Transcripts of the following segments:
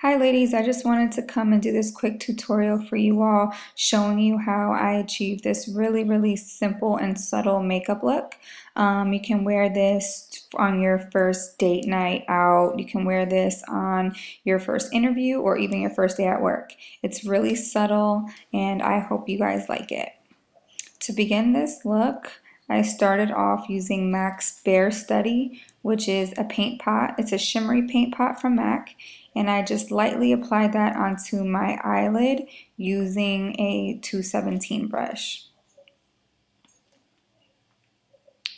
Hi ladies, I just wanted to come and do this quick tutorial for you all showing you how I achieve this really simple and subtle makeup look. You can wear this on your first date night out. You can wear this on your first interview or even your first day at work. It's really subtle and I hope you guys like it. To begin this look, I started off using MAC's Bare Study, which is a paint pot. It's a shimmery paint pot from MAC, and I just lightly applied that onto my eyelid using a 217 brush.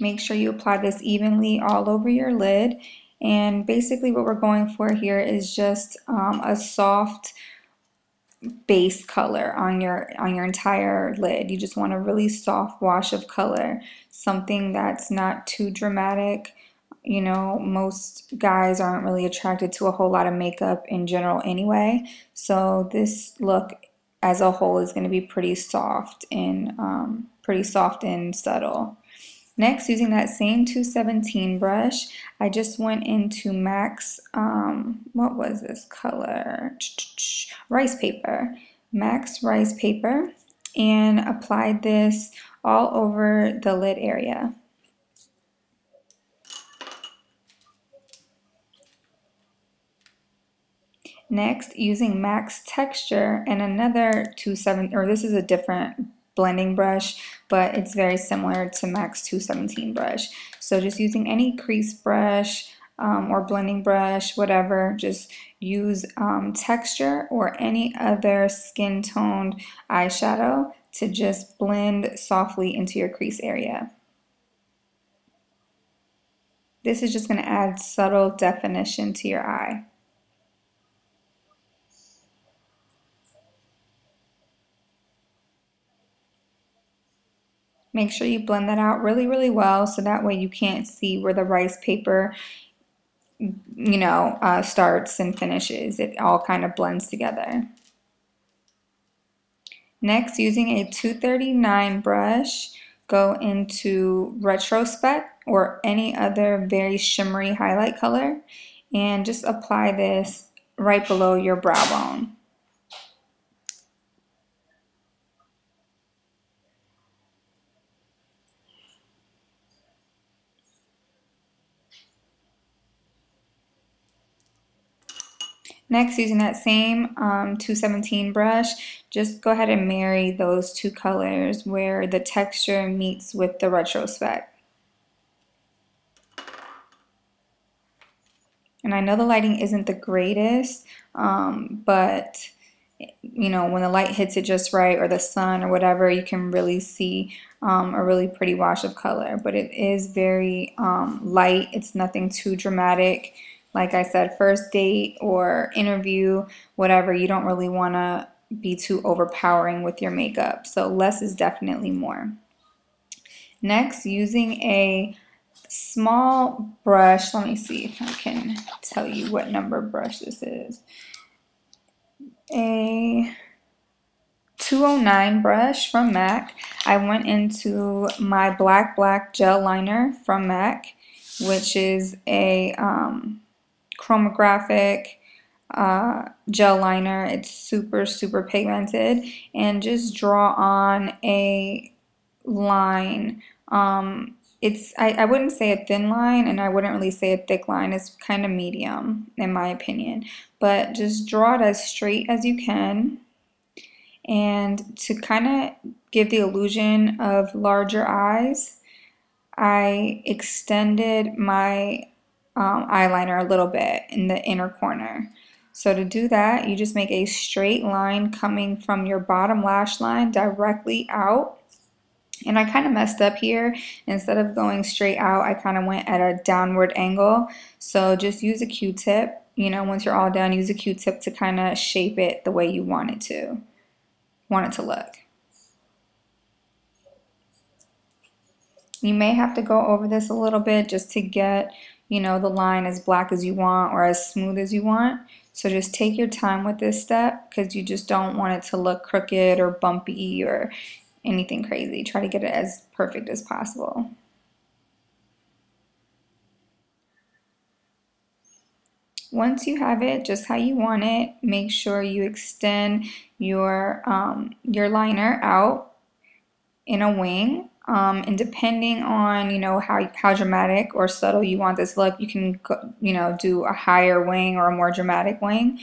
Make sure you apply this evenly all over your lid, and basically what we're going for here is just a soft base color on your entire lid. You just want a really soft wash of color, something that's not too dramatic. You know, most guys aren't really attracted to a whole lot of makeup in general anyway, so this look as a whole is going to be pretty soft and subtle. Next, using that same 217 brush, I just went into MAC's, what was this color? Rice paper. MAC's rice paper, and applied this all over the lid area. Next, using MAC's texture and another 217, or this is a different blending brush, but it's very similar to MAC's 217 brush. So just using any crease brush or blending brush, whatever, just use texture or any other skin toned eyeshadow to just blend softly into your crease area. This is just going to add subtle definition to your eye. Make sure you blend that out really well so that way you can't see where the rice paper, starts and finishes. It all kind of blends together. Next, using a 239 brush, go into retrospec or any other very shimmery highlight color and just apply this right below your brow bone. Next, using that same 217 brush, just go ahead and marry those two colors where the texture meets with the retrospec. And I know the lighting isn't the greatest, but when the light hits it just right, or the sun or whatever, you can really see a really pretty wash of color. But it is very light. It's nothing too dramatic. Like I said, first date or interview, whatever, you don't really want to be too overpowering with your makeup. So less is definitely more. Next, using a small brush, let me see if I can tell you what number brush this is. A 209 brush from MAC. I went into my black gel liner from MAC, which is a chromagraphic gel liner. It's super pigmented, and just draw on a line. I wouldn't say a thin line, and I wouldn't really say a thick line. It's kind of medium in my opinion, but just draw it as straight as you can. And to kind of give the illusion of larger eyes, I extended my eyeliner a little bit in the inner corner. So to do that, you just make a straight line coming from your bottom lash line directly out. And I kind of messed up here. Instead of going straight out, I kind of went at a downward angle. So just use a Q-tip. Once you're all done, use a Q-tip to kind of shape it the way you want it to look. You may have to go over this a little bit just to get, the line as black as you want or as smooth as you want. So just take your time with this step because you just don't want it to look crooked or bumpy or anything crazy. Try to get it as perfect as possible. Once you have it just how you want it, make sure you extend your liner out in a wing. And depending on, how dramatic or subtle you want this look, you can, do a higher wing or a more dramatic wing.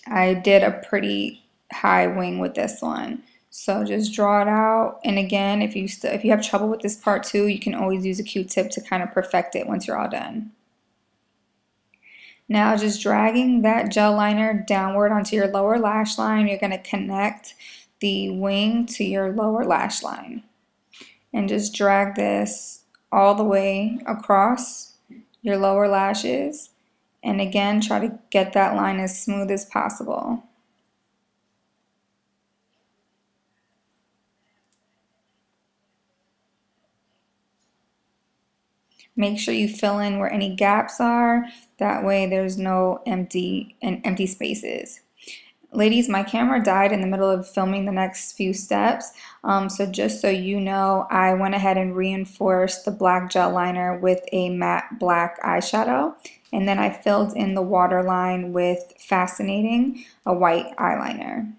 I did a pretty high wing with this one. So just draw it out. And again, if you have trouble with this part too, you can always use a Q-tip to kind of perfect it once you're all done. Now just dragging that gel liner downward onto your lower lash line, you're going to connect the wing to your lower lash line. And just drag this all the way across your lower lashes. And again, try to get that line as smooth as possible. Make sure you fill in where any gaps are. That way there's no empty spaces. Ladies, my camera died in the middle of filming the next few steps. So just so you know, I went ahead and reinforced the black gel liner with a matte black eyeshadow. And then I filled in the waterline with Fascinating, a white eyeliner.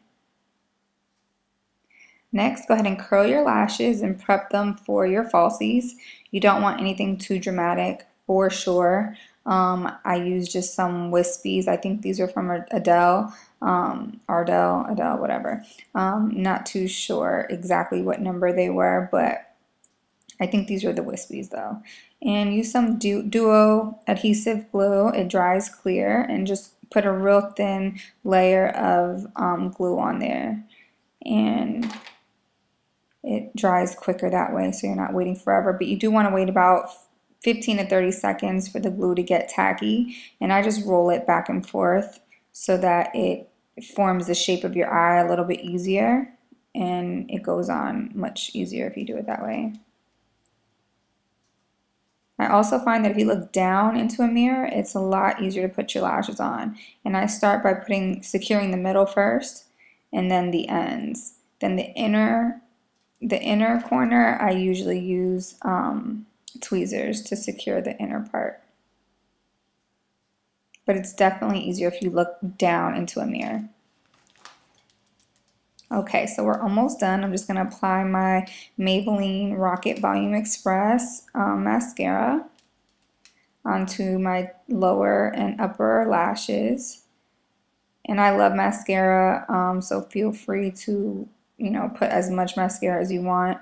Next, go ahead and curl your lashes and prep them for your falsies. You don't want anything too dramatic for sure. I used just some wispies. I think these are from Adele, Adele, whatever. Not too sure exactly what number they were, but I think these are the wispies though. And use some Duo adhesive glue. It dries clear, and just put a real thin layer of glue on there. And it dries quicker that way, so you're not waiting forever. But you do want to wait about 15 to 30 seconds for the glue to get tacky. And I just roll it back and forth so that it forms the shape of your eye a little bit easier. And it goes on much easier if you do it that way. I also find that if you look down into a mirror, it's a lot easier to put your lashes on. And I start by securing the middle first, and then the ends. Then the inner corner, I usually use tweezers to secure the inner part. But it's definitely easier if you look down into a mirror. Okay, so we're almost done. I'm just going to apply my Maybelline Rocket Volume Express mascara onto my lower and upper lashes. And I love mascara, so feel free to put as much mascara as you want.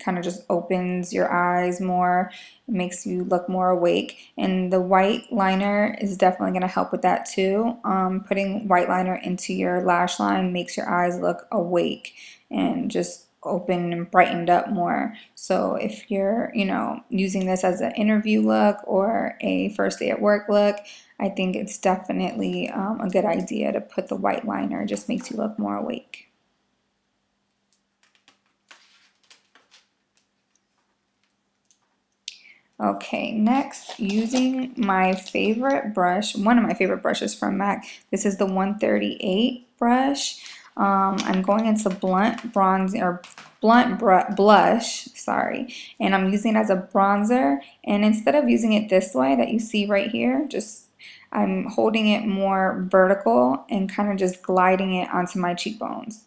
Kind of just opens your eyes more, makes you look more awake. And the white liner is definitely going to help with that too. Putting white liner into your lash line makes your eyes look awake and just open and brightened up more. So if you're, using this as an interview look or a first day at work look, I think it's definitely a good idea to put the white liner. It just makes you look more awake. Okay, next, using my favorite brush, one of my favorite brushes from MAC. This is the 138 brush. I'm going into blunt blush, sorry, and I'm using it as a bronzer. And instead of using it this way that you see right here, I'm holding it more vertical and kind of just gliding it onto my cheekbones.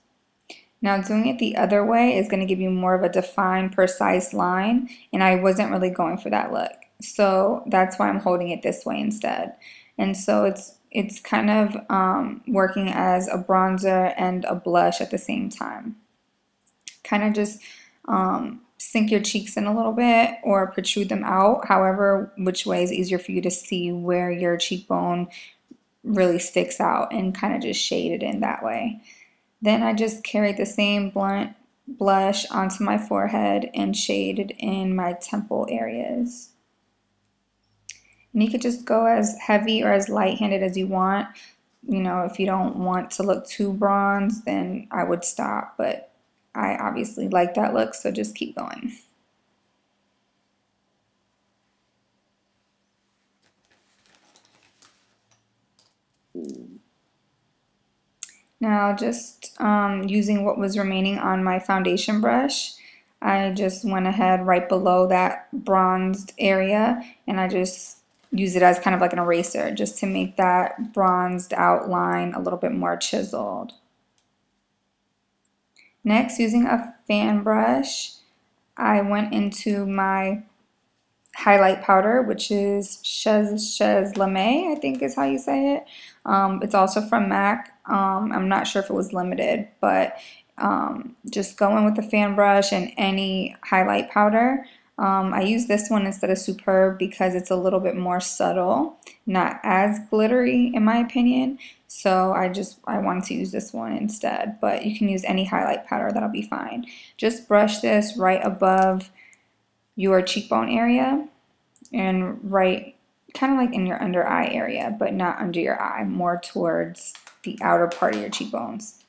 Now doing it the other way is going to give you more of a defined, precise line, and I wasn't really going for that look. So that's why I'm holding it this way instead. And so it's kind of working as a bronzer and a blush at the same time. Kind of just sink your cheeks in a little bit or protrude them out, however, which way is easier for you to see where your cheekbone really sticks out, and kind of just shade it in that way. Then I just carried the same blunt blush onto my forehead and shaded in my temple areas. And you could just go as heavy or as light-handed as you want. If you don't want to look too bronze, then I would stop. But I obviously like that look, so just keep going. Now just using what was remaining on my foundation brush, I just went ahead right below that bronzed area and I just use it as kind of like an eraser just to make that bronzed outline a little bit more chiseled. Next, using a fan brush, I went into my highlight powder, which is chez Lame, I think is how you say it. It's also from MAC. I'm not sure if it was limited, but just go in with the fan brush and any highlight powder. I use this one instead of Superb because it's a little bit more subtle, not as glittery in my opinion. So I wanted to use this one instead, but you can use any highlight powder, that'll be fine. Just brush this right above your cheekbone area and right kind of like in your under eye area, but not under your eye, more towards the outer part of your cheekbones.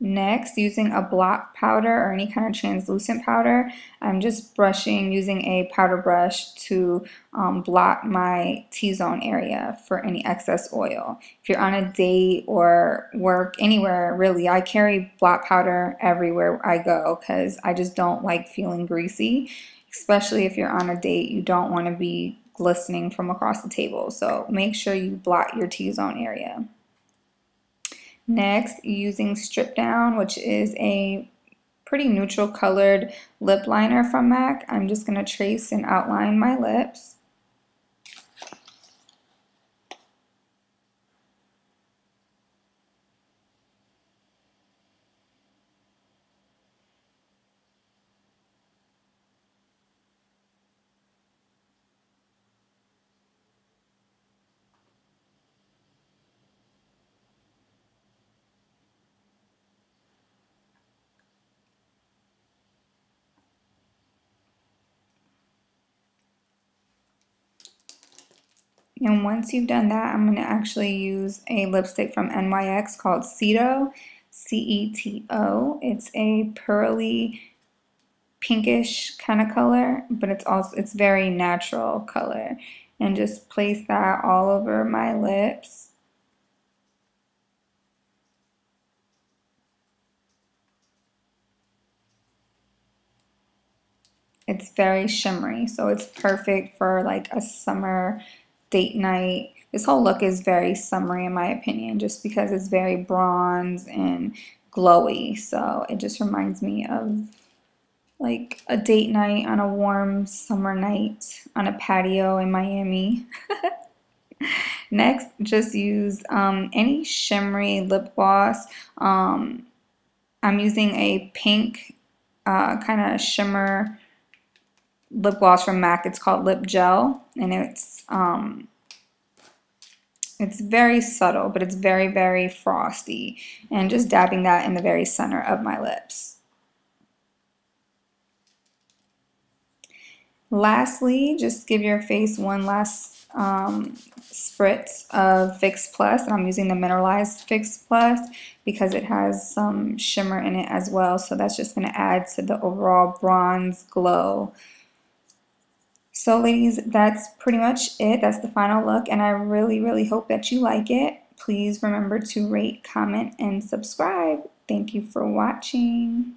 Next, using a blot powder or any kind of translucent powder, I'm just brushing using a powder brush to blot my T-zone area for any excess oil. If you're on a date or work anywhere, really, I carry blot powder everywhere I go because I just don't like feeling greasy, especially if you're on a date. You don't want to be glistening from across the table, so make sure you blot your T-zone area. Next, using Stripdown, which is a pretty neutral colored lip liner from MAC, I'm just going to trace and outline my lips. And once you've done that, I'm going to actually use a lipstick from NYX called Ceto, C-E-T-O. It's a pearly pinkish kind of color, but it's very natural color. And just place that all over my lips. It's very shimmery, so it's perfect for like a summer date night. This whole look is very summery in my opinion, just because it's very bronze and glowy. So it just reminds me of like a date night on a warm summer night on a patio in Miami. Next, just use any shimmery lip gloss. I'm using a pink kind of shimmer lip gloss from MAC. It's called Lipgele, and it's very subtle, but it's very, very frosty. And just dabbing that in the very center of my lips. Lastly, just give your face one last spritz of Fix Plus, and I'm using the mineralize Fix Plus because it has some shimmer in it as well, so that's just going to add to the overall bronze glow. So ladies, that's pretty much it. That's the final look, and I really, really hope that you like it. Please remember to rate, comment, and subscribe. Thank you for watching.